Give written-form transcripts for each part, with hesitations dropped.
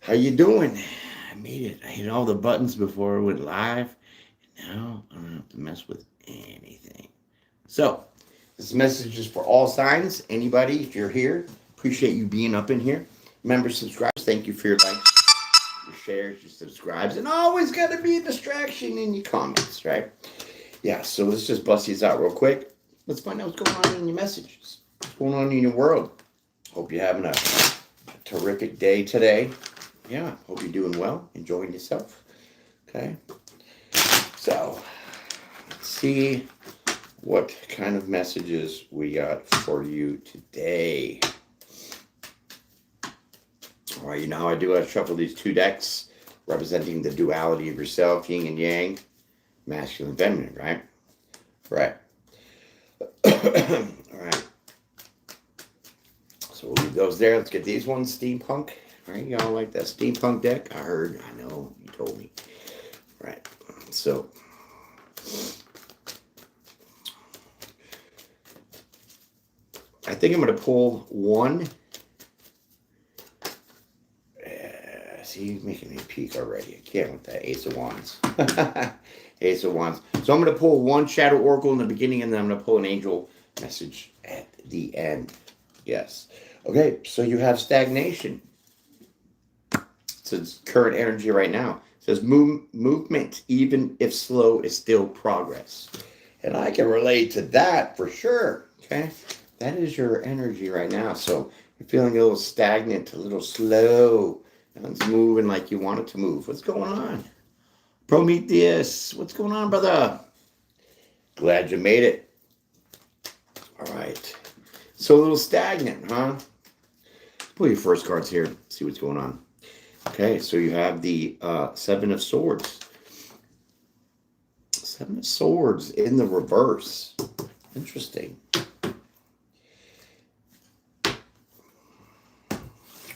How you doing? I made it. I hit all the buttons before it went live. Now I don't have to mess with anything. So, this message is for all signs. Anybody, if you're here, appreciate you being up in here. Members, subscribers, thank you for your likes, your shares, your subscribes, and always got to be a distraction in your comments, right? Yeah, so let's just bust these out real quick. Let's find out what's going on in your messages. What's going on in your world? Hope you're having a terrific day today. Yeah, hope you're doing well, enjoying yourself. Okay, so let's see what kind of messages we got for you today. All right, you know how I do? I shuffle these two decks representing the duality of yourself, yin and yang, masculine and feminine, right? Right. All right. So we'll leave those there. Let's get these ones, steampunk. All right, y'all like that steampunk deck? I heard, I know, you told me. All right, so I think I'm going to pull one. See, he's making me peek already. I can't with that Ace of Wands. Ace of Wands. So I'm going to pull one Shadow Oracle in the beginning, and then I'm going to pull an angel message at the end. Yes. Okay, so you have stagnation. So it's current energy right now. It says movement, even if slow, is still progress. And I can relate to that for sure. Okay. That is your energy right now. So you're feeling a little stagnant, a little slow. Nothing's moving like you want it to move. What's going on? Prometheus, what's going on, brother? Glad you made it. All right. So a little stagnant, huh? Pull your first cards here. See what's going on. Okay, so you have the Seven of Swords. Seven of Swords in the reverse. Interesting.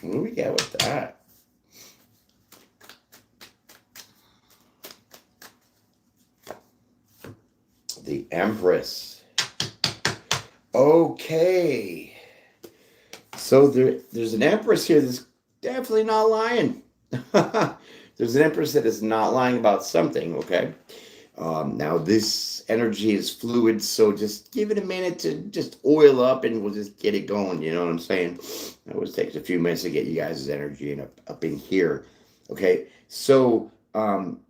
What do we get with that? The Empress. Okay. So there's an Empress here that's definitely not lying. There's an Empress that is not lying about something, okay? Now, this energy is fluid, so just give it a minute to just oil up and we'll just get it going, you know what I'm saying? It always takes a few minutes to get you guys' energy and up in here, okay? So, I'm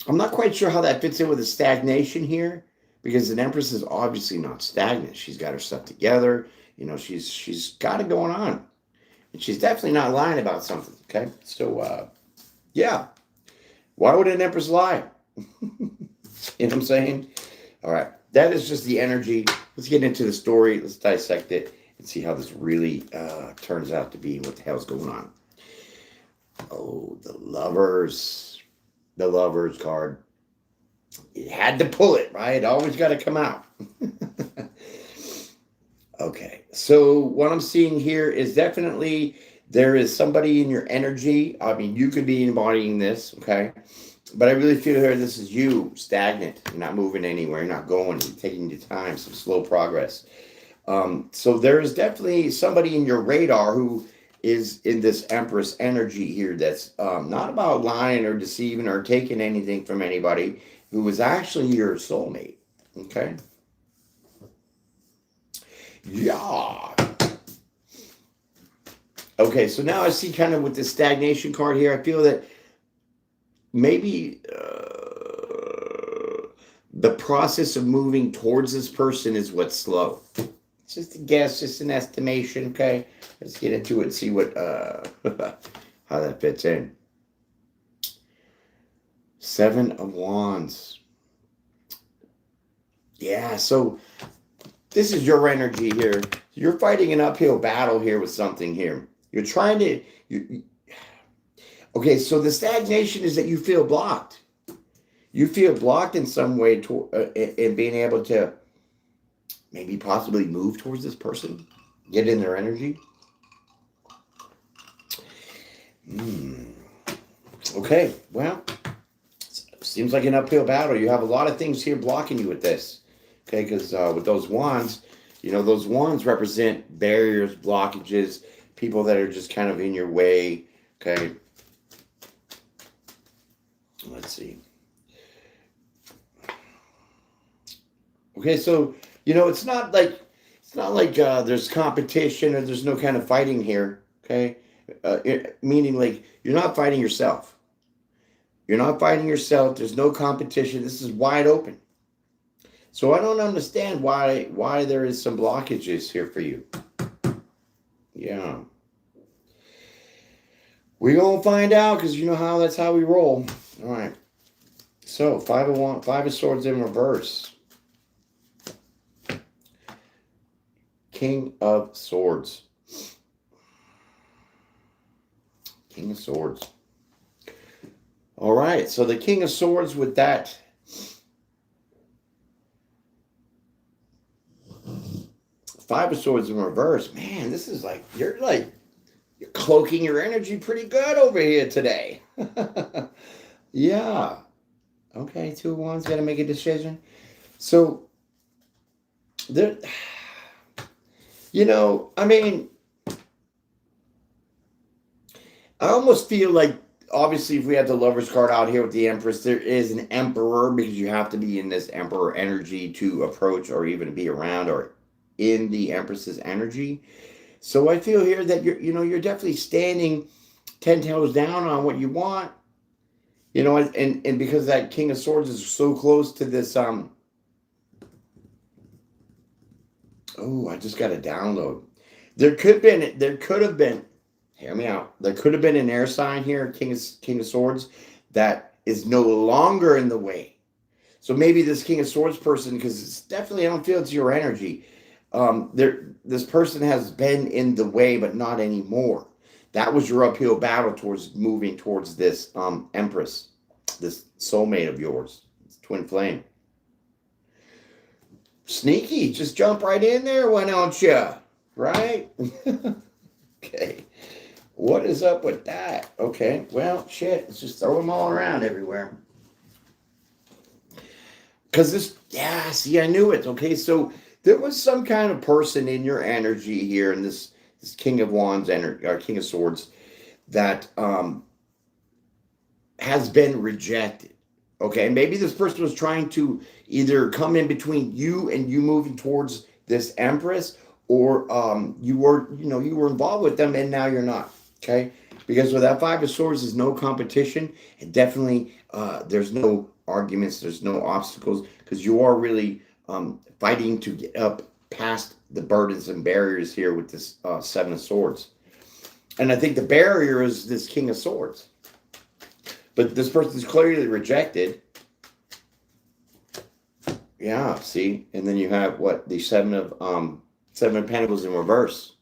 not quite sure how that fits in with the stagnation here because an Empress is obviously not stagnant. She's got her stuff together. You know, she's got it going on. And she's definitely not lying about something, okay? So, yeah. Why would an Empress lie? You know what I'm saying? All right. That is just the energy. Let's get into the story. Let's dissect it and see how this really turns out to be and what the hell's going on. Oh, the Lovers. The Lovers card. You had to pull it, right? Always got to come out. Okay. So what I'm seeing here is definitely there is somebody in your energy. I mean, you could be embodying this, okay? But I really feel here this is you, stagnant. You're not moving anywhere. You're not going. You're taking your time, some slow progress. So there is definitely somebody in your radar who is in this Empress energy here that's not about lying or deceiving or taking anything from anybody, who is actually your soulmate. Okay? Yeah. Okay, so now I see kind of with the stagnation card here, I feel that maybe the process of moving towards this person is what's slow. It's just a guess, just an estimation, okay? Let's get into it and see what how that fits in. Seven of Wands. Yeah, so this is your energy here. You're fighting an uphill battle here with something here. You're trying to... Okay, so the stagnation is that you feel blocked. You feel blocked in some way in being able to maybe possibly move towards this person, get in their energy. Okay, well, seems like an uphill battle. You have a lot of things here blocking you with this. Okay, because with those wands, you know, those wands represent barriers, blockages, people that are just kind of in your way. Okay. Let's see. Okay, so it's not like there's competition or there's no kind of fighting here. Okay, meaning like you're not fighting yourself. You're not fighting yourself. There's no competition. This is wide open. So I don't understand why there is some blockages here for you. Yeah. We're gonna find out because that's how we roll. All right. So 5 of Swords in reverse. King of Swords. King of Swords. All right. So the King of Swords with that. 5 of Swords in reverse. Man, this is you're cloaking your energy pretty good over here today. Yeah. Okay, 2 of Wands, got to make a decision. So, there, I mean, I almost feel like, obviously, if we have the Lover's card out here with the Empress, there is an Emperor, because you have to be in this Emperor energy to approach or even be around or in the Empress's energy. So I feel here that you're definitely standing 10 toes down on what you want. And because that King of Swords is so close to this, oh, I just got a download. There could have been, hear me out. There could have been an air sign here, King of Swords, that is no longer in the way. So maybe this King of Swords person, because it's definitely, I don't feel it's your energy. This person has been in the way, but not anymore. That was your uphill battle towards moving towards this Empress, this soulmate of yours, twin flame. Sneaky, just jump right in there, why don't you? Right? Okay. What is up with that? Okay, well, shit, let's just throw them all around everywhere. Because see, I knew it. Okay, so there was some kind of person in your energy here in this King of Wands energy, or King of Swords, that has been rejected. Okay, maybe this person was trying to either come in between you and you moving towards this Empress, or you were involved with them and now you're not. Okay, because with that 5 of Swords, there's no competition, and definitely there's no arguments, there's no obstacles, because you are really fighting to get up past the burdens and barriers here with this 7 of Swords. And I think the barrier is this King of Swords. But this person is clearly rejected. Yeah, see? And then you have the 7 of Pentacles in reverse.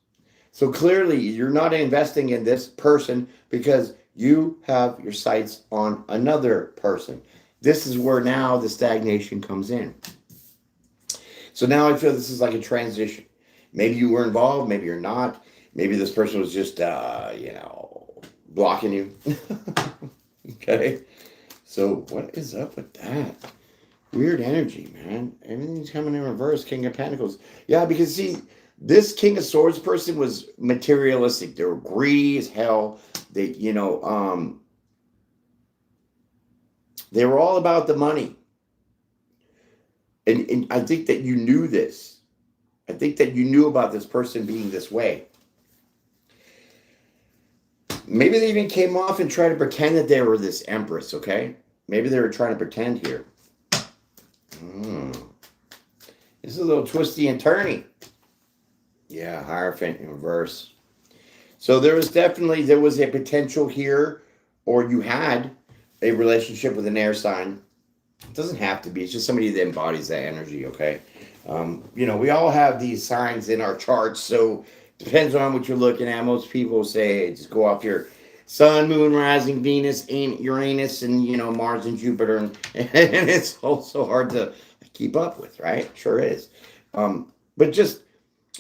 So clearly you're not investing in this person because you have your sights on another person. This is where now the stagnation comes in. So now I feel this is like a transition. Maybe you were involved, maybe you're not. Maybe this person was just, blocking you. Okay. So what is up with that? Weird energy, man. Everything's coming in reverse. King of Pentacles. Yeah, because see, this King of Swords person was materialistic. They were greedy as hell. They were all about the money. And I think that you knew this. I think that you knew about this person being this way. Maybe they even came off and tried to pretend that they were this Empress, okay? Maybe they were trying to pretend here. This is a little twisty and turny. Yeah, Hierophant in reverse. So there was a potential here, or you had a relationship with an air sign. It doesn't have to be. It's just somebody that embodies that energy, okay? We all have these signs in our charts, so depends on what you're looking at. Most people say, hey, just go off your sun, moon, rising, Venus, and Uranus, and, Mars and Jupiter. And it's also hard to keep up with, right? Sure is. But just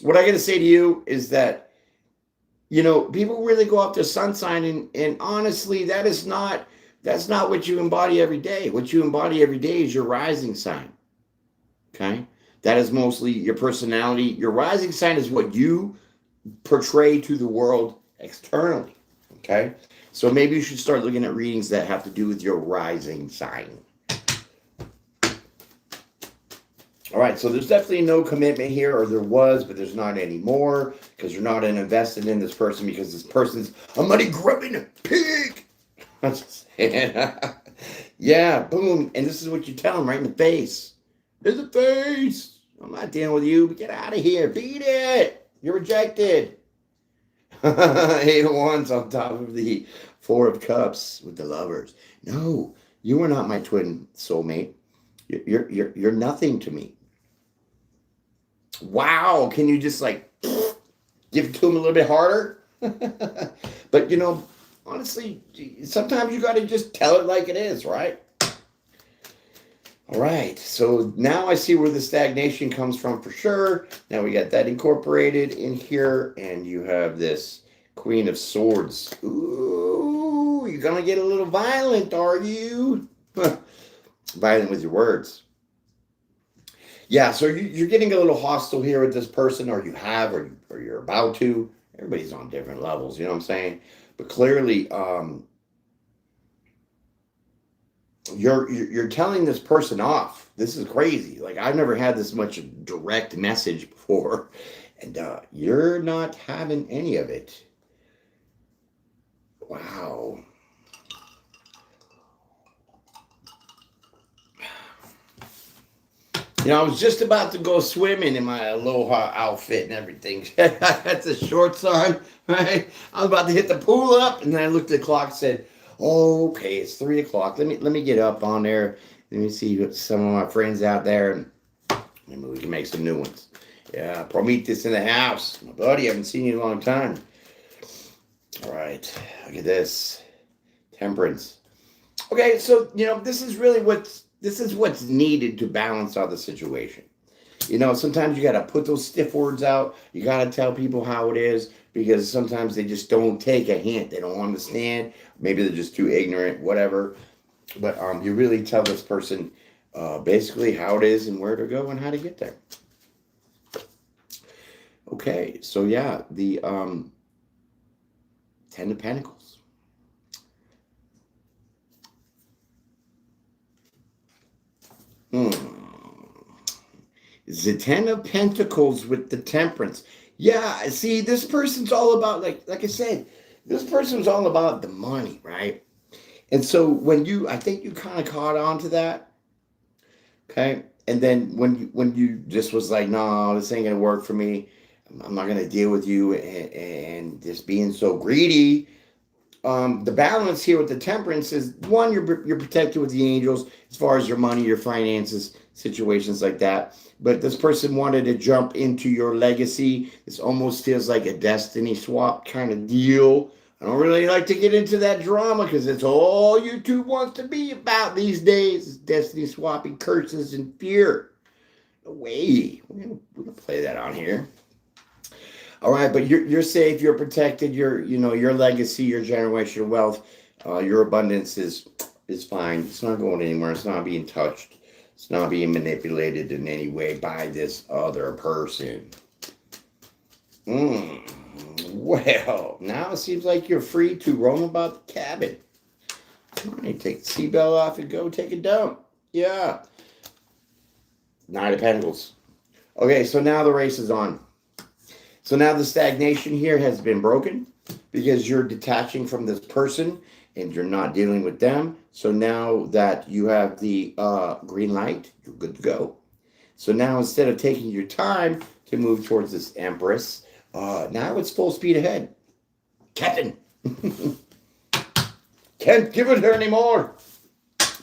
what I got to say to you is that, people really go off their sun sign. And honestly, that's not what you embody every day. What you embody every day is your rising sign. Okay? That is mostly your personality. Your rising sign is what you portray to the world externally. Okay? So maybe you should start looking at readings that have to do with your rising sign. All right, so there's definitely no commitment here, or there was, but there's not anymore, because you're not invested in this person because this person's a money grubbing pig. I'm just saying. Yeah, boom. And this is what you tell them right in the face. In the face. I'm not dealing with you, but get out of here. Beat it. You're rejected. 8 of Wands on top of the 4 of Cups with the lovers. No, you are not my twin soulmate. You're nothing to me. Wow, can you just like give it to him a little bit harder? But you know, honestly, sometimes you got to just tell it like it is, right? All right, so now I see where the stagnation comes from for sure. Now we got that incorporated in here, and you have this Queen of Swords. Ooh, you're gonna get a little violent, are you? Violent with your words. Yeah, so you're getting a little hostile here with this person, or you have, or you're about to. Everybody's on different levels, you know what I'm saying? But clearly, you're telling this person off. This is crazy. Like, I've never had this much direct message before, and you're not having any of it. Wow. You know, I was just about to go swimming in my Aloha outfit and everything. That's the shorts on, right? I was about to hit the pool up, and then I looked at the clock and said, oh, okay, it's 3 o'clock. Let me get up on there. Let me see some of my friends out there, and maybe we can make some new ones. Yeah, Prometheus in the house. My buddy, I haven't seen you in a long time. All right, look at this. Temperance. Okay, so, you know, this is what's needed to balance out the situation. You know, sometimes you got to put those stiff words out. You got to tell people how it is, because sometimes they just don't take a hint. They don't understand. Maybe they're just too ignorant, whatever. But you really tell this person basically how it is and where to go and how to get there. Okay, so yeah, the 10 of Pentacles. The 10 of Pentacles with the Temperance. Yeah, see, this person's all about, like I said, this person's all about the money, right? And so I think you kind of caught on to that, okay? And then when you just was like, no, this ain't gonna work for me. I'm not gonna deal with you and just being so greedy. The balance here with the Temperance is, one, you're protected with the angels as far as your money, your finances, situations like that. But this person wanted to jump into your legacy. This almost feels like a destiny swap kind of deal. I don't really like to get into that drama because it's all YouTube wants to be about these days. Is destiny swapping, curses, and fear. No way. We're gonna play that on here. All right, but you're safe, you're protected, your legacy, your generational wealth, your abundance is fine. It's not going anywhere. It's not being touched. It's not being manipulated in any way by this other person. Well, now it seems like you're free to roam about the cabin. All right, take the seatbelt off and go take a dump. Yeah. 9 of Pentacles. Okay, so now the race is on. So now the stagnation here has been broken because you're detaching from this person and you're not dealing with them. So now that you have the green light, you're good to go. So now instead of taking your time to move towards this Empress, now it's full speed ahead. Captain. Can't give it her anymore.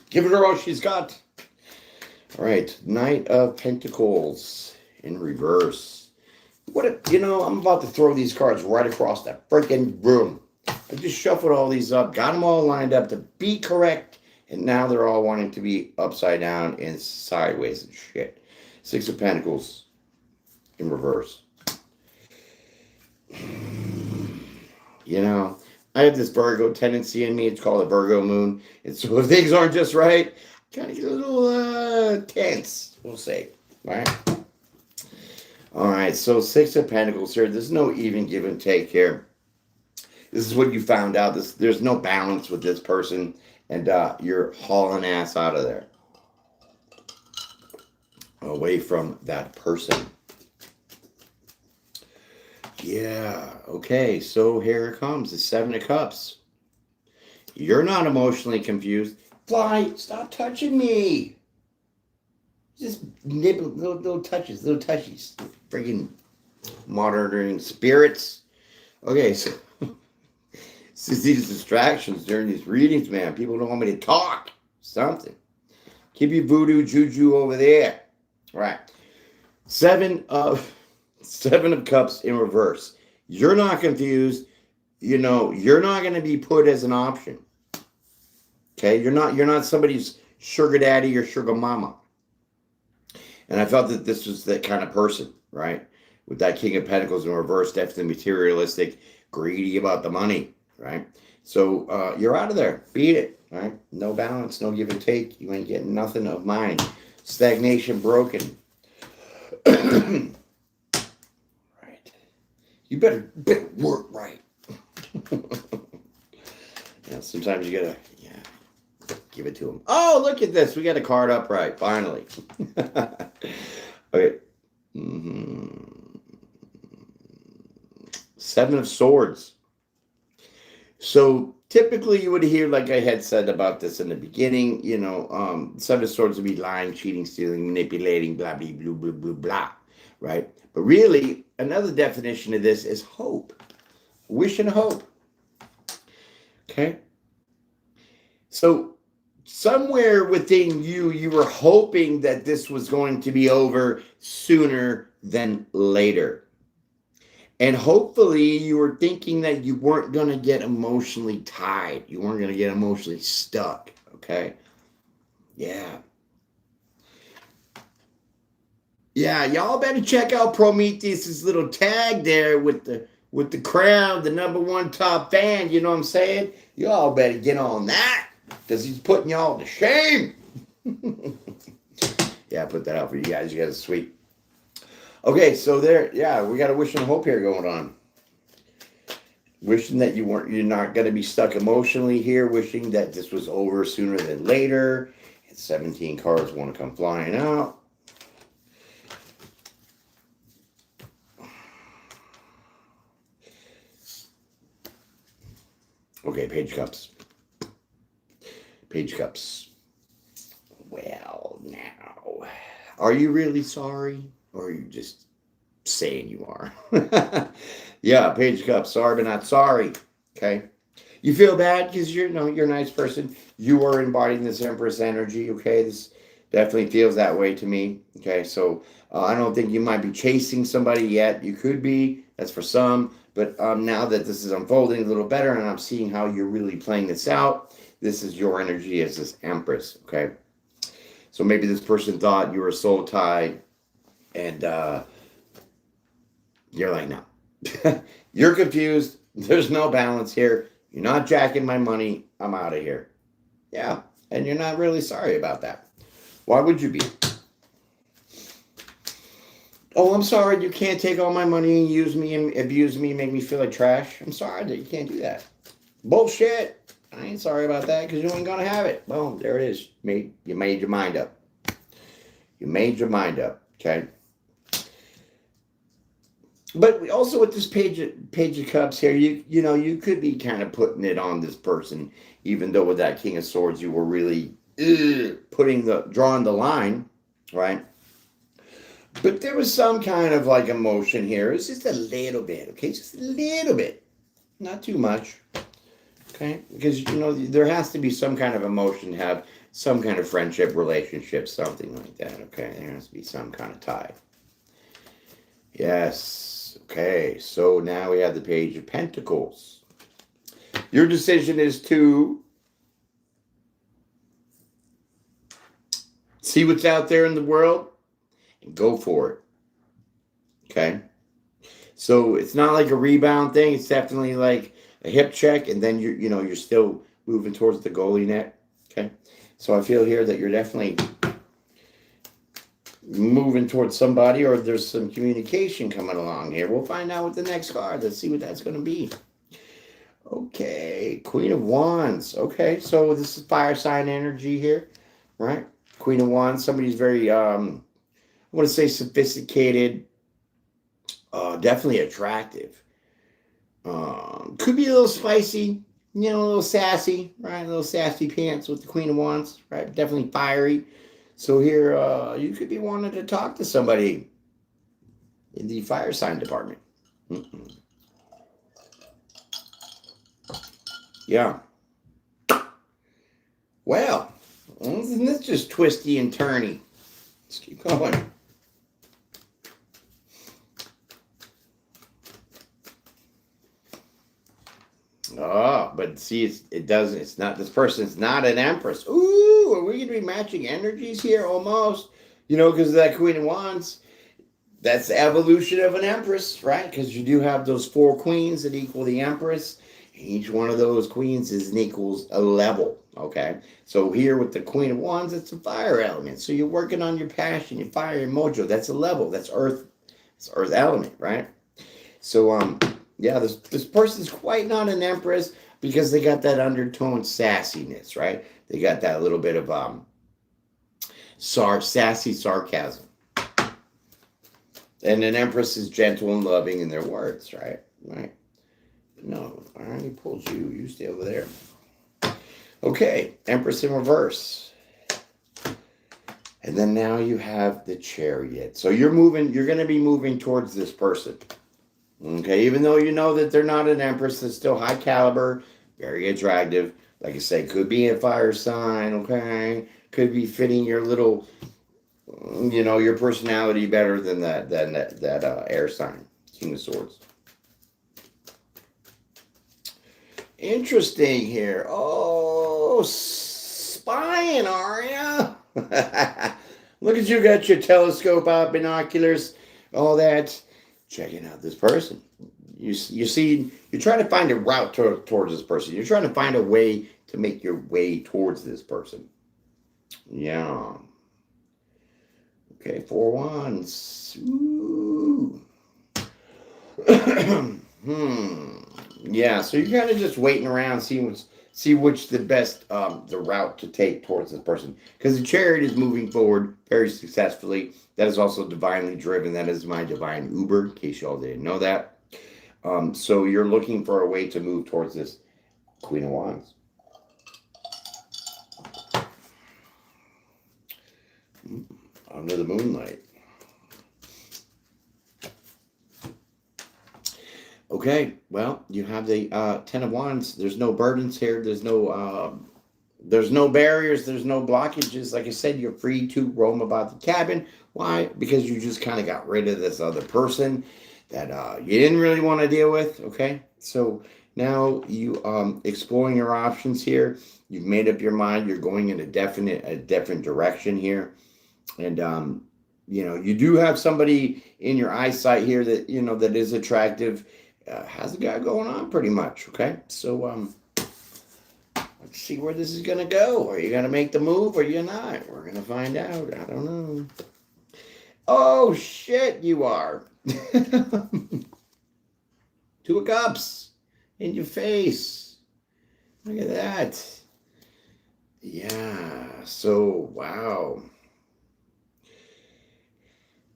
Give her all she's got. All right, Knight of Pentacles in reverse. I'm about to throw these cards right across that freaking room. I just shuffled all these up, got them all lined up to be correct, and now they're all wanting to be upside down and sideways and shit. 6 of Pentacles in reverse. You know, I have this Virgo tendency in me. It's called a Virgo moon. And so if things aren't just right, I kind of get a little tense, we'll say, right? All right, so Six of Pentacles here. There's no even give and take here. This is what you found out. There's no balance with this person, and you're hauling ass out of there, away from that person. Yeah, okay, so here it comes, the Seven of Cups. You're not emotionally confused. Fly, stop touching me. Just nibble, little touches, little touchies. Freaking monitoring spirits. Okay, so these distractions during these readings, man. People don't want me to talk. Something. Keep your voodoo juju over there. All right. Seven of Cups in reverse. You're not confused. You're not going to be put as an option. Okay, you're not somebody's sugar daddy or sugar mama. And I felt that this was that kind of person, right? With that King of Pentacles in reverse, definitely materialistic, greedy about the money, right? So you're out of there. Beat it, right? No balance, no give and take. You ain't getting nothing of mine. Stagnation broken. Right. You better work right. Yeah, sometimes you gotta, give it to him. Oh, look at this. We got a card upright, finally. Okay. Seven of Swords. So typically you would hear, like I had said about this in the beginning, Seven of Swords would be lying, cheating, stealing, manipulating, blah, blah, blah, blah, blah, blah, right? But really, another definition of this is hope. Wish and hope. Okay? So somewhere within you, you were hoping that this was going to be over sooner than later. And hopefully you were thinking that you weren't going to get emotionally tied. You weren't going to get emotionally stuck. Okay? Yeah. Yeah, y'all better check out Prometheus's little tag there with the crown, the #1 top fan. You know what I'm saying? Y'all better get on that, because he's putting y'all to shame. Yeah, I put that out for you guys. You guys are sweet. Okay, so there, we got a wish and hope here going on. Wishing that you're not going to be stuck emotionally here. Wishing that this was over sooner than later. And 17 cards want to come flying out. Okay, Page of Cups. Page of Cups. Well, now, are you really sorry? Or are you just saying you are? Yeah, Page of Cups. Sorry, but not sorry. Okay? You feel bad because you're a nice person. You are embodying this Empress energy. Okay? This definitely feels that way to me. Okay? So, I don't think you might be chasing somebody yet. You could be. That's for some. But now that this is unfolding a little better and I'm seeing how you're really playing this out, this is your energy as this Empress, okay? So maybe this person thought you were soul tied and you're like, no. You're confused. There's no balance here. You're not jacking my money. I'm out of here. Yeah, and you're not really sorry about that. Why would you be? Oh, I'm sorry, you can't take all my money and use me and abuse me and make me feel like trash. I'm sorry that you can't do that. Bullshit. I ain't sorry about that because you ain't going to have it. Boom, there it is. You made your mind up. You made your mind up, okay? But also with this page of Cups here, you could be kind of putting it on this person, even though with that King of Swords, you were really drawing the line, right? But there was some kind of like emotion here. It's just a little bit, okay? Just a little bit. Not too much, okay? Because, there has to be some kind of emotion to have some kind of friendship, relationship, something like that, okay? There has to be some kind of tie. Yes, okay. So now we have the Page of Pentacles. Your decision is to see what's out there in the world. Go for it. Okay. So it's not like a rebound thing. It's definitely like a hip check, and then you're still moving towards the goalie net. Okay. So I feel here that you're definitely moving towards somebody, or there's some communication coming along here. We'll find out with the next card. Let's see what that's going to be. Okay, Queen of Wands. Okay, so this is fire sign energy here, right? Queen of Wands. Somebody's very, I want to say sophisticated, definitely attractive. Could be a little spicy, a little sassy, right? A little sassy pants with the Queen of Wands, right? Definitely fiery. So here, you could be wanting to talk to somebody in the fire sign department. Yeah. Well, isn't this just twisty and turny? Let's keep going. Oh, but see, it doesn't. It's not. This person's not an empress. Ooh, are we going to be matching energies here? Almost. Because that Queen of Wands, that's the evolution of an empress, right? Because you do have those 4 queens that equal the empress. Each one of those queens equals a level, okay? So here with the Queen of Wands, it's a fire element. So you're working on your passion, your fire, your mojo. That's a level. That's earth. It's earth element, right? So, yeah, this person's quite not an empress because they got that undertone sassiness, right? They got that little bit of sassy sarcasm. And an empress is gentle and loving in their words, right? Right. No, I already pulled you. You stay over there. Okay, Empress in reverse. And then now you have the Chariot. So you're going to be moving towards this person. Okay, even though you know that they're not an Empress, they're still high caliber, very attractive. Like I say, could be a fire sign, okay? Could be fitting your little, your personality better than that air sign, King of Swords. Interesting here. Oh, spying, are ya? Look at you, got your telescope out, binoculars, all that. Checking out this person. You see, you're trying to find a route towards this person. You're trying to find a way to make your way towards this person. Yeah. Okay, 4 wands. Ooh. Yeah, so you're kind of just waiting around, see which the best the route to take towards this person, because the Chariot is moving forward very successfully. That is also divinely driven. That is my divine Uber, in case y'all didn't know that. So you're looking for a way to move towards this Queen of Wands. Under the moonlight. Okay, well, you have the 10 of Wands. There's no burdens here. There's no barriers. There's no blockages. Like I said, you're free to roam about the cabin. Why? Because you just kind of got rid of this other person that you didn't really want to deal with. Okay, so now you exploring your options here. You've made up your mind. You're going in a different direction here, and you do have somebody in your eyesight here that that is attractive. Has a guy going on pretty much, okay? So, let's see where this is going to go. Are you going to make the move or you're not? We're going to find out. I don't know. Oh, shit, you are. 2 of Cups in your face. Look at that. Yeah, so, wow.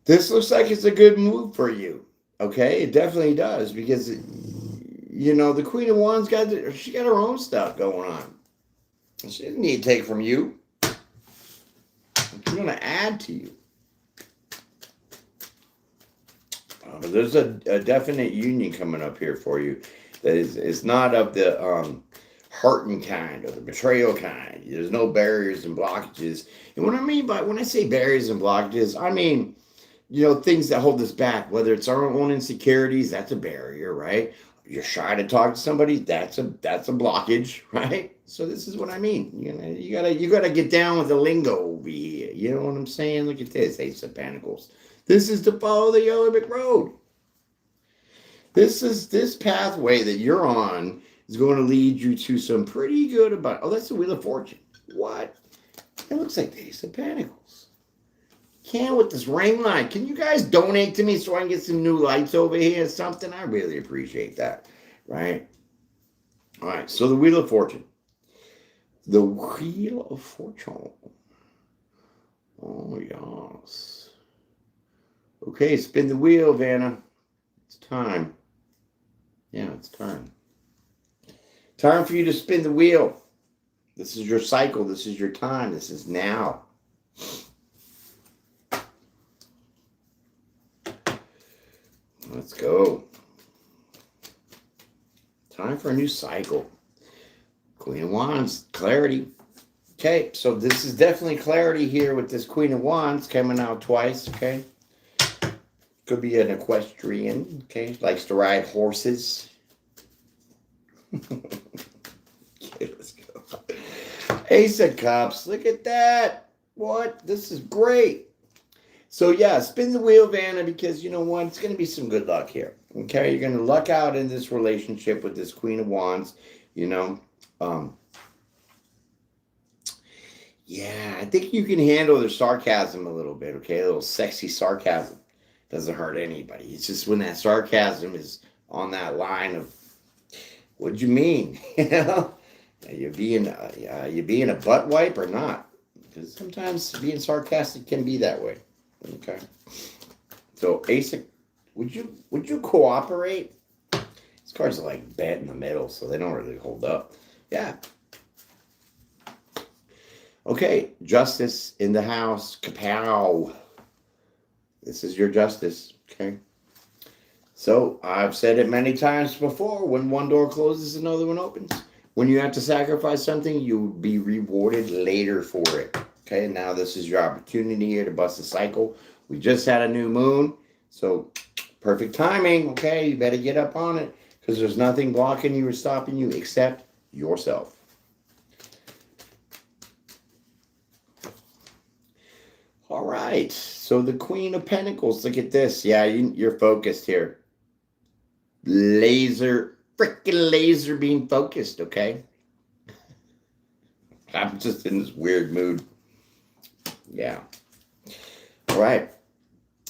This looks like it's a good move for you. Okay, it definitely does, because the Queen of Wands she got her own stuff going on. She doesn't need to take from you. She's going to add to you. But there's a definite union coming up here for you that is not of the hurting kind or the betrayal kind. There's no barriers and blockages. And what I mean by when I say barriers and blockages, I mean things that hold us back, whether it's our own insecurities, that's a barrier, right? You're shy to talk to somebody, that's a blockage, right? So this is what I mean. You gotta get down with the lingo over here. You know what I'm saying? Look at this, Ace of Pentacles. This is to follow the yellow brick road. This pathway that you're on is going to lead you to some pretty good that's the Wheel of Fortune. What? It looks like the Ace of Pentacles. can with this ring light. Can you guys donate to me so I can get some new lights over here or something? I really appreciate that, right? All right, so the Wheel of Fortune. The Wheel of Fortune. Oh, yes. Okay, spin the wheel, Vanna. It's time. Yeah, it's time. Time for you to spin the wheel. This is your cycle. This is your time. This is now. Let's go. Time for a new cycle. Queen of Wands, clarity. Okay, so this is definitely clarity here with this Queen of Wands coming out twice, okay? Could be an equestrian, okay? Likes to ride horses. Okay, let's go. Ace of Cups, look at that. What? This is great. So yeah, spin the wheel, Vanna, because you know what? It's going to be some good luck here. Okay, you're going to luck out in this relationship with this Queen of Wands, you know. Yeah, I think you can handle the sarcasm a little bit, okay? A little sexy sarcasm. Doesn't hurt anybody. It's just when that sarcasm is on that line of, what do you mean? You know? You being a butt wipe or not? Because sometimes being sarcastic can be that way. Okay. So Ace, would you cooperate? These cards are like bent in the middle, so they don't really hold up. Yeah. Okay, Justice in the house. Kapow. This is your justice. Okay. So I've said it many times before. When one door closes, another one opens. When you have to sacrifice something, you'll be rewarded later for it. Okay, now this is your opportunity here to bust a cycle. We just had a new moon, so perfect timing. Okay, you better get up on it because there's nothing blocking you or stopping you except yourself. All right, so the Queen of Pentacles, look at this. Yeah, you're focused here. Freaking laser beam focused, okay? I'm just in this weird mood. Yeah. All right.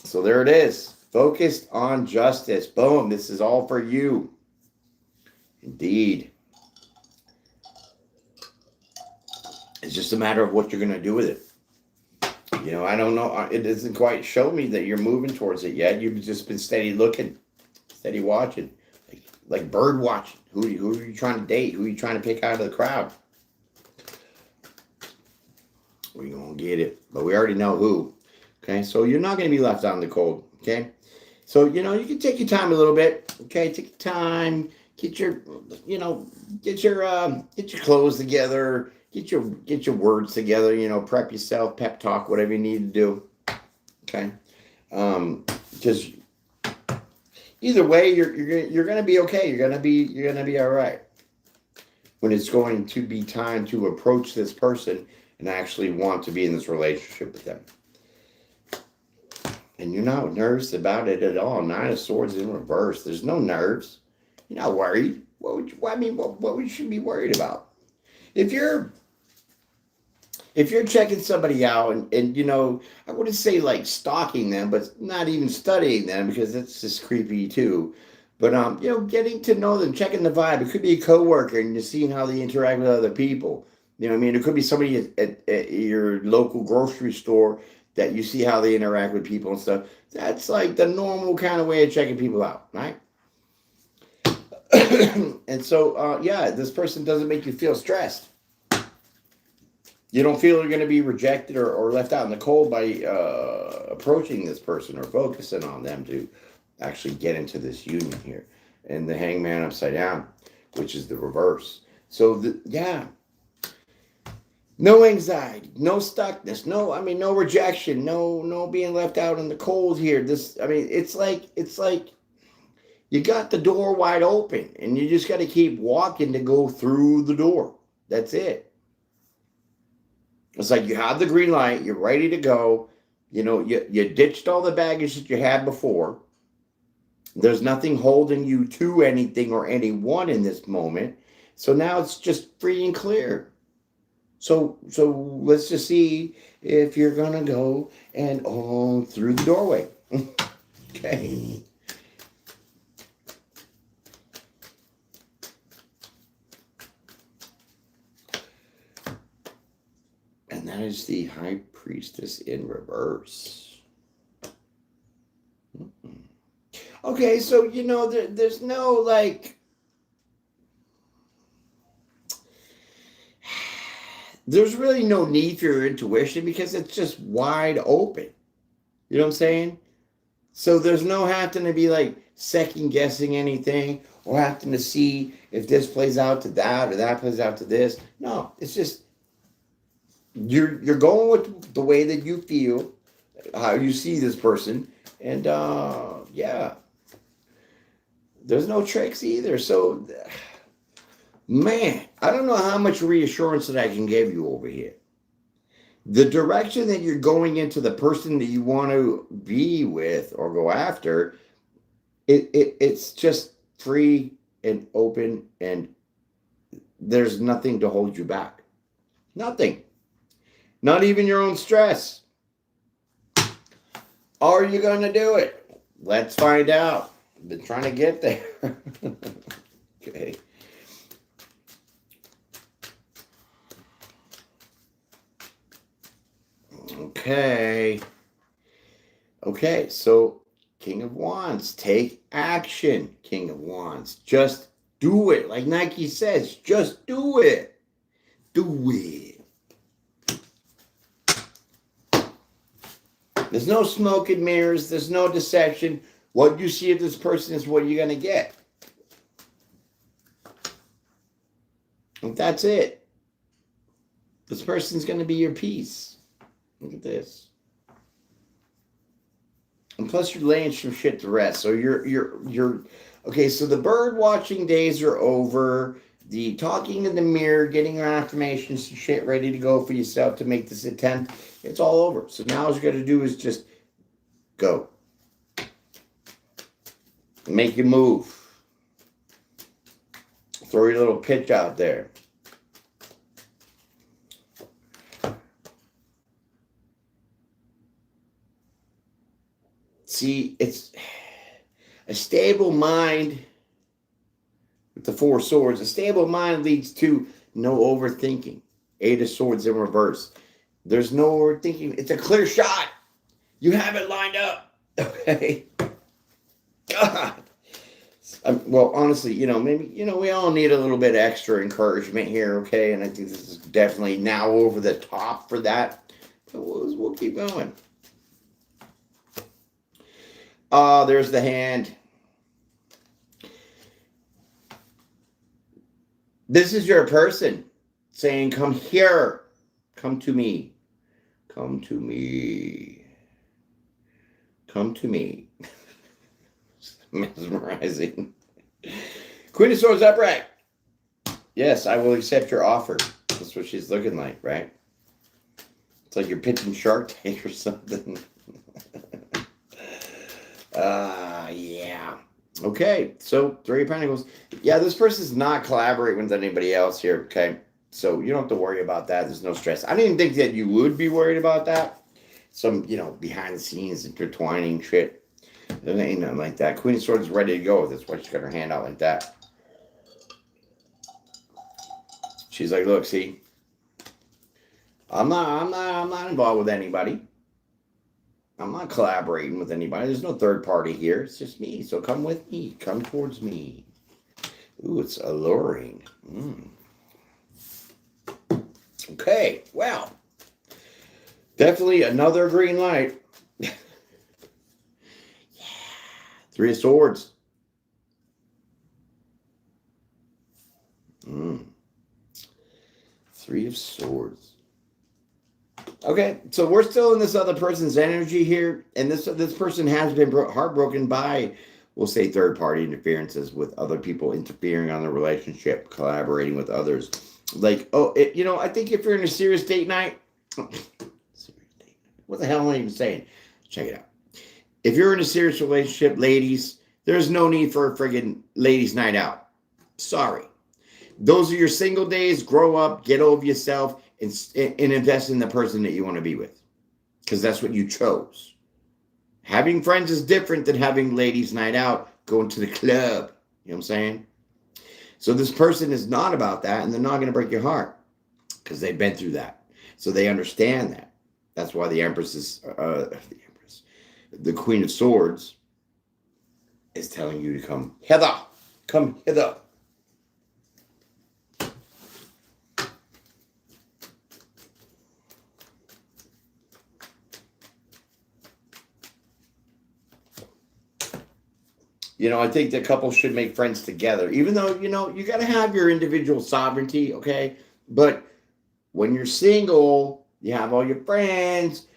So there it is. Focused on justice. Boom. This is all for you. Indeed. It's just a matter of what you're going to do with it. You know, I don't know. It doesn't quite show me that you're moving towards it yet. You've just been steady looking, steady watching, like bird watching. Who are you trying to date? Who are you trying to pick out of the crowd? We're going to get it. But we already know who. Okay, so you're not going to be left out in the cold. Okay, so, you know, you can take your time a little bit. Okay, take your time. Get your clothes together. Get your words together. You know, prep yourself, pep talk, whatever you need to do. Okay, because either way, you're going to be okay. You're going to be all right. When it's going to be time to approach this person and actually want to be in this relationship with them. And you're not nervous about it at all. Nine of Swords in reverse. There's no nerves. You're not worried. What would you be worried about? If you're checking somebody out and you know, I wouldn't say like stalking them, but not even studying them because that's just creepy too. But you know, getting to know them, checking the vibe. It could be a coworker and you're seeing how they interact with other people. You know what I mean? It could be somebody at your local grocery store that you see how they interact with people and stuff. That's like the normal kind of way of checking people out, right? And so, yeah, this person doesn't make you feel stressed. You don't feel you're going to be rejected or left out in the cold by approaching this person or focusing on them to actually get into this union here. And the Hangman upside down, which is the reverse. So, yeah. No anxiety, no stuckness, no rejection, no being left out in the cold here. It's like you got the door wide open and you just got to keep walking to go through the door. That's it. It's like you have the green light, you're ready to go. You know, you ditched all the baggage that you had before. There's nothing holding you to anything or anyone in this moment. So now it's just free and clear. So let's just see if you're gonna go and through the doorway. Okay. And that is the High Priestess in reverse. Okay, so there's no like. There's really no need for your intuition because it's just wide open. You know what I'm saying? So there's no having to be like second guessing anything or having to see if this plays out to that or that plays out to this. No, it's just you're going with the way that you feel, how you see this person, and yeah, there's no tricks either. So, man, I don't know how much reassurance that I can give you over here. The direction that you're going into, the person that you want to be with or go after, it's just free and open, and there's nothing to hold you back. Nothing. Not even your own stress. Are you going to do it? Let's find out. I've been trying to get there. Okay. Okay, so King of Wands, take action, King of Wands. Just do it. Like Nike says, just do it. Do it. There's no smoke and mirrors. There's no deception. What you see of this person is what you're going to get. And that's it. This person's going to be your piece. Look at this. And plus you're laying some shit to rest. So you're okay, so the bird watching days are over. The talking in the mirror, getting your affirmations and shit ready to go for yourself to make this attempt, it's all over. So now all you got to do is just go. Make your move. Throw your little pitch out there. See, it's a stable mind with the Four Swords. A stable mind leads to no overthinking. Eight of Swords in reverse. There's no overthinking. It's a clear shot. You have it lined up. Okay. God. Well, honestly, maybe, we all need a little bit extra encouragement here, okay? And I think this is definitely now over the top for that. But we'll keep going. There's the hand. This is your person saying, come here. Come to me. Come to me. Come to me. Mesmerizing. Queen of Swords upright. Yes, I will accept your offer. That's what she's looking like, right? It's like you're pitching Shark Tank or something. Yeah. Okay, so Three of Pentacles. Yeah, this person's not collaborating with anybody else here, okay? So you don't have to worry about that. There's no stress. I didn't think that you would be worried about that. Some, behind the scenes intertwining shit. There ain't nothing like that. Queen of Swords is ready to go. That's why she's got her hand out like that. She's like, look, see, I'm not involved with anybody. I'm not collaborating with anybody. There's no third party here. It's just me. So come with me. Come towards me. Ooh, it's alluring. Okay, well, definitely another green light. Yeah. Three of Swords. Three of Swords. Okay, so we're still in this other person's energy here, and this person has been heartbroken by, we'll say, third-party interferences with other people interfering on the relationship, collaborating with others. Like, I think if you're in a serious date night, what the hell am I even saying? Check it out. If you're in a serious relationship, ladies, there's no need for a friggin' ladies' night out. Sorry. Those are your single days. Grow up, get over yourself, and invest in the person that you want to be with, because that's what you chose. Having friends is different than having ladies' night out, going to the club. You know what I'm saying? So this person is not about that, and they're not going to break your heart because they've been through that. So they understand that. That's why the Empress is the Queen of Swords is telling you to come hither. Come hither. I think the couple should make friends together, even though, you got to have your individual sovereignty, okay? But when you're single, you have all your friends,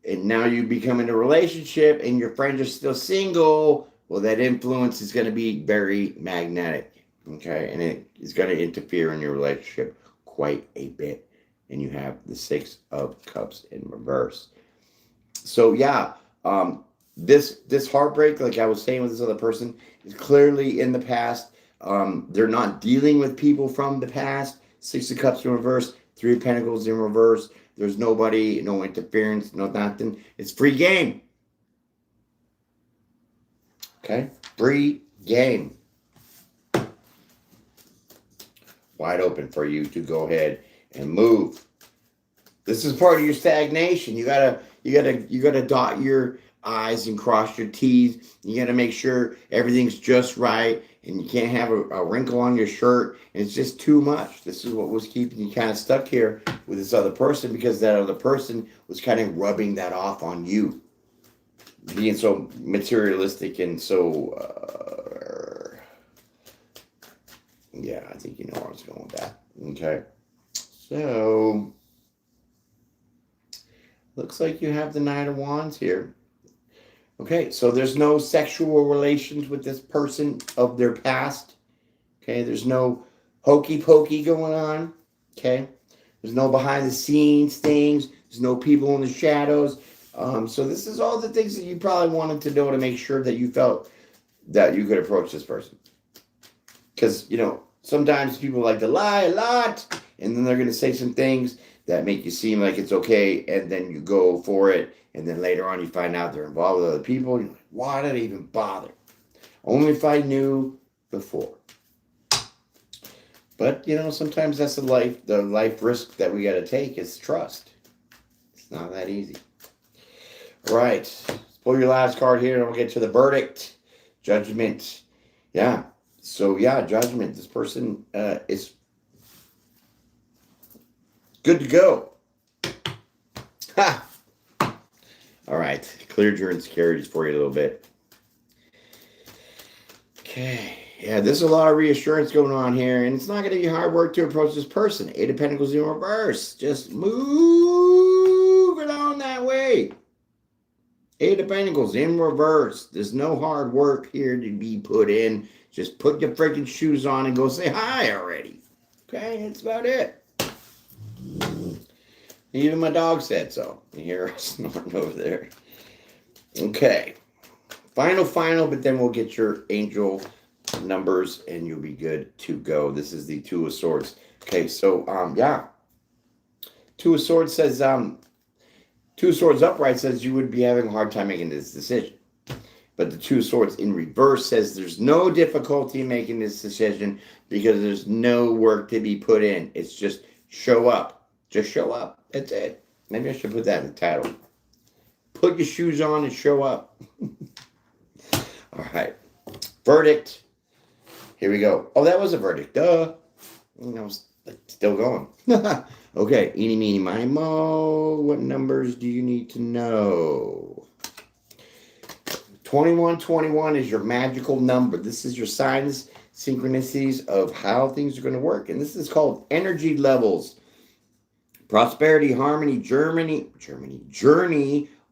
and now you become in a relationship, and your friends are still single, well, that influence is going to be very magnetic, okay? And it is going to interfere in your relationship quite a bit. And you have the Six of Cups in reverse. So, yeah, this heartbreak, like I was saying with this other person, is clearly in the past. They're not dealing with people from the past. Six of Cups in reverse, Three of Pentacles in reverse. There's nobody, no interference, no nothing. It's free game. Okay? Free game. Wide open for you to go ahead and move. This is part of your stagnation. You gotta dot your I's and cross your T's. You gotta make sure everything's just right, and you can't have a wrinkle on your shirt. And it's just too much. This is what was keeping you kind of stuck here with this other person, because that other person was kind of rubbing that off on you, being so materialistic and so. Yeah, I think you know where I was going with that. Okay, so looks like you have the Knight of Wands here. Okay, so there's no sexual relations with this person of their past. Okay, there's no hokey pokey going on. Okay, there's no behind the scenes things. There's no people in the shadows. So this is all the things that you probably wanted to know to make sure that you felt that you could approach this person. Because, sometimes people like to lie a lot, and then they're going to say some things that make you seem like it's okay, and then you go for it, and then later on you find out they're involved with other people. You're like, why did I even bother? Only if I knew before. But, sometimes that's the life risk that we got to take is trust. It's not that easy. All right, let's pull your last card here, and we'll get to the verdict. Judgment. Yeah. So, yeah, judgment. This person is good to go. Ha! All right. Cleared your insecurities for you a little bit. Okay. Yeah, there's a lot of reassurance going on here, and it's not going to be hard work to approach this person. Eight of Pentacles in reverse. Just move along that way. Eight of Pentacles in reverse. There's no hard work here to be put in. Just put your freaking shoes on and go say hi already. Okay, that's about it. Even my dog said so. You hear her snorting over there. Okay. Final, but then we'll get your angel numbers and you'll be good to go. This is the Two of Swords. Okay, so, yeah. Two of Swords says, Two of Swords upright says you would be having a hard time making this decision. But the Two of Swords in reverse says there's no difficulty in making this decision because there's no work to be put in. It's just show up. Just show up. That's it. Maybe I should put that in the title. Put your shoes on and show up. All right. Verdict. Here we go. Oh, that was a verdict. Duh. I was still going. Okay. Eeny, meeny, miny, mo. What numbers do you need to know? 2121 is your magical number. This is your signs, synchronicities of how things are going to work. And this is called energy levels. Prosperity, harmony, journey,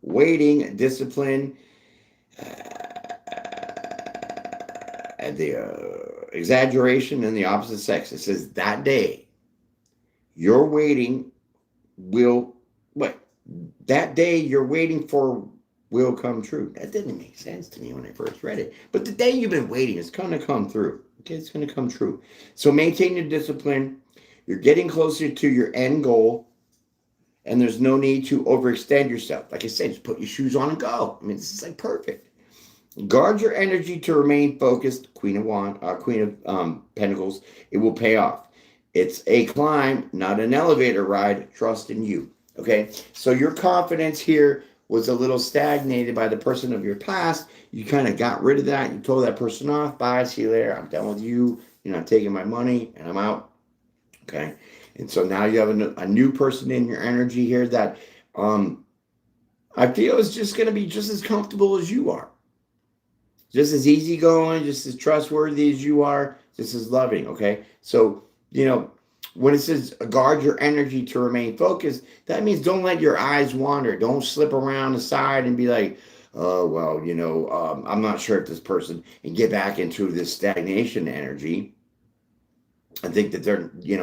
waiting, discipline, and the exaggeration, and the opposite sex. It says that day, your waiting that day you're waiting for will come true. That didn't make sense to me when I first read it. But the day you've been waiting, it's going to come through. Okay, it's going to come true. So maintain your discipline. You're getting closer to your end goal. and there's no need to overextend yourself. Like I said, just put your shoes on and go. I mean, this is like perfect. Guard your energy to remain focused. Queen of Pentacles. It will pay off. It's a climb, not an elevator ride. Trust in you. Okay, so your confidence here was a little stagnated by the person of your past. You kind of got rid of that. You told that person off. Bye, see you later. I'm done with you. You're not taking my money, and I'm out. Okay, and so now you have a new person in your energy here that I feel is just going to be just as comfortable as you are, just as easygoing, just as trustworthy as you are, just as loving. Okay, so when it says guard your energy to remain focused, that means don't let your eyes wander. Don't slip around the side and be like, oh, well, I'm not sure if this person, and get back into this stagnation energy. I think that you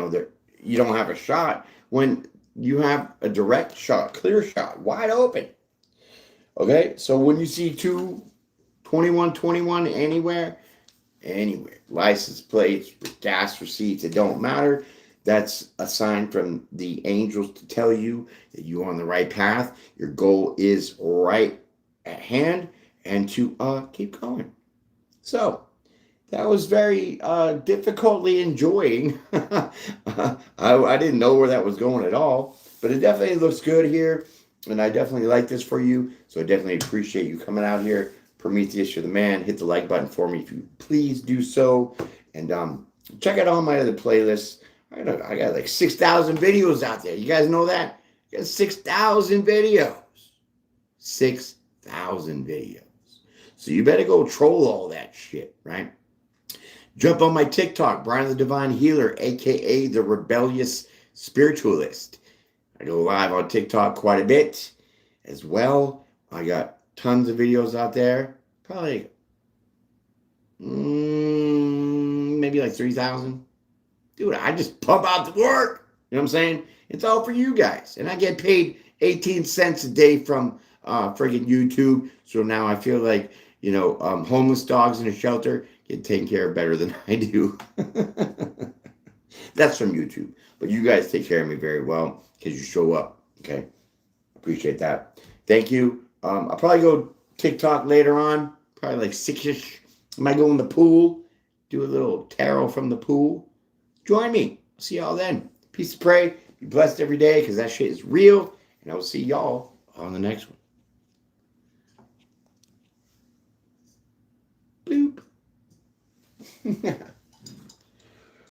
don't have a shot when you have a direct shot, clear shot, wide open. Okay, so when you see 22121 anywhere, license plates, gas receipts, it don't matter. That's a sign from the angels to tell you that you're on the right path. Your goal is right at hand, and to keep going. So that was very difficultly enjoying. I didn't know where that was going at all, but it definitely looks good here, and I definitely like this for you. So I definitely appreciate you coming out here. Prometheus, you're the man. Hit the like button for me if you please do so, and check out all my other playlists. I got like 6,000 videos out there. You guys know that? I got 6,000 videos. 6,000 videos. So you better go troll all that shit, right? Jump on my TikTok, Brian the Divine Healer, a.k.a. the Rebellious Spiritualist. I go live on TikTok quite a bit as well. I got tons of videos out there. Probably maybe like 3,000. Dude, I just pump out the work. You know what I'm saying? It's all for you guys. And I get paid 18 cents a day from friggin' YouTube. So now I feel like, homeless dogs in a shelter get taken care of better than I do. That's from YouTube. But you guys take care of me very well because you show up. Okay? Appreciate that. Thank you. I'll probably go TikTok later on. Probably like 6-ish. I might go in the pool. Do a little tarot from the pool. Join me. See y'all then. Peace and pray. Be blessed every day because that shit is real. And I will see y'all on the next one. Bloop.